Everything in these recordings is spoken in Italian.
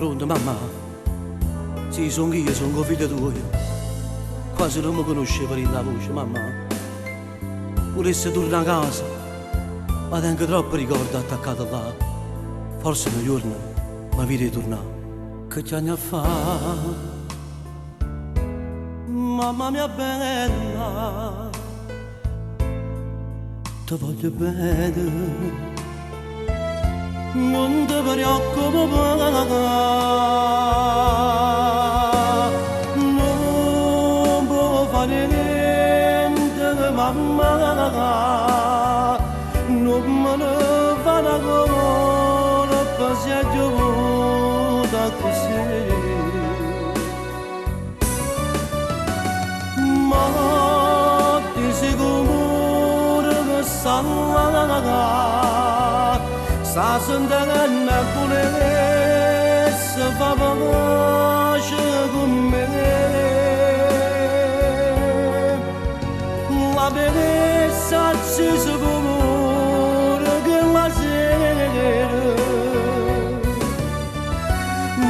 Pronto mamma? Sì, sono io, sono figlio tuo. Quasi non mi conoscevo per la voce, mamma. Volessi tornare a casa, ma tengo troppo ricordi attaccati là. Forse un giorno mi vedi tornare. Che anni fa, mamma mia bella, ti voglio bene. Non ti preoccupare, non può fare niente, mamma, non me ne fa una cosa, se è giunta così. Ma ti sei sicuro che sta sentendo pulezza fa pace con me. La bellezza si sicura che la sera,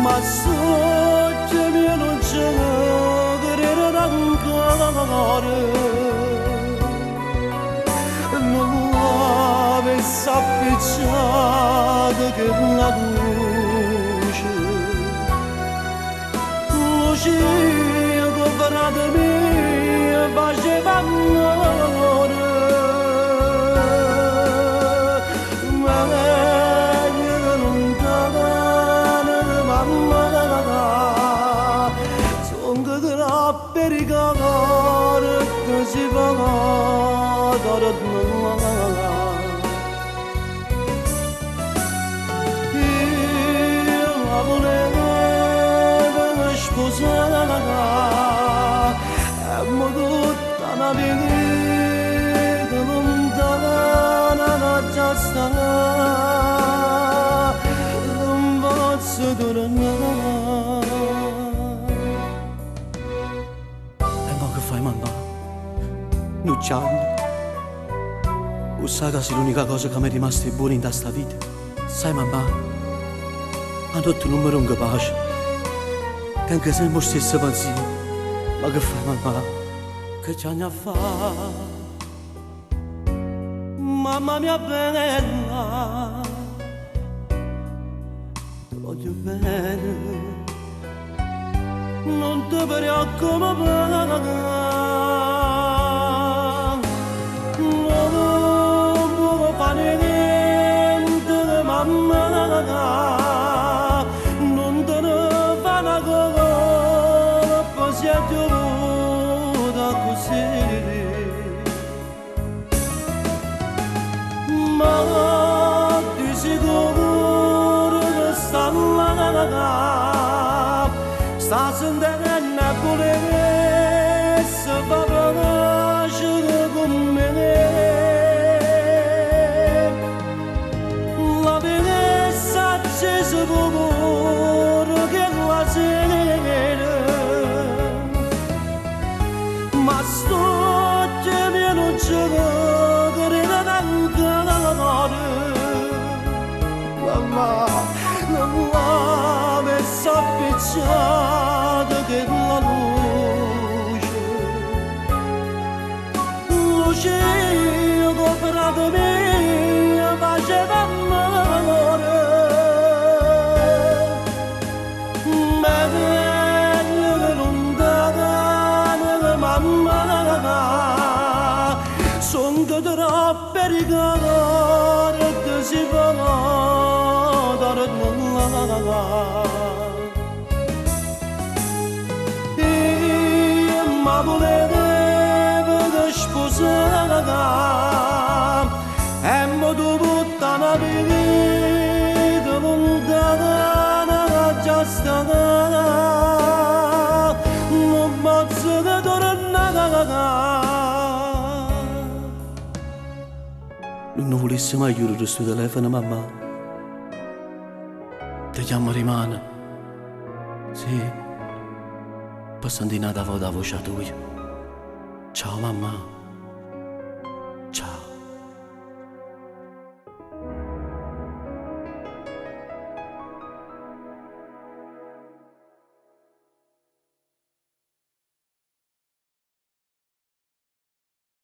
ma sotto me non c'è credere ancora. S'appicciata che la luce che frate mio faceva amore, ma meglio che lontana mamma, sono che troppo ricordare che si fa da tutta una vita lontana già sta, non posso tornare. E mo che fai mamma? Non c'è. Sai che sei l'unica cosa che mi è rimasta buona in questa vita. Sai mamma, a notte non mi ronca pace, che anche se mi stesso pensiero. Ma che fai mamma? Che c'hanno a fare? Mamma mia bella, ti voglio bene, non ti preoccupare, non può fare niente, mamma, non te ne fa una colpa, se è giunta così. Ma ti sicuro che sta là, sta sentendo pulezza fa pace con me. La bellezza accesa pure che la sera, ma sto che mi non c'è mamma, mi s'appicciata che la luce che frate mio faceva amore, meglio che lontana mamma, son che troppo ricordi che si fa. Ma volevo che sposata e mi tutta una vita lontana già stata, non posso che tornare. Non volessi mai chiudere questo telefono, mamma. Ti chiamo rimane. Sì. Per sentire la voce tua. Ciao mamma.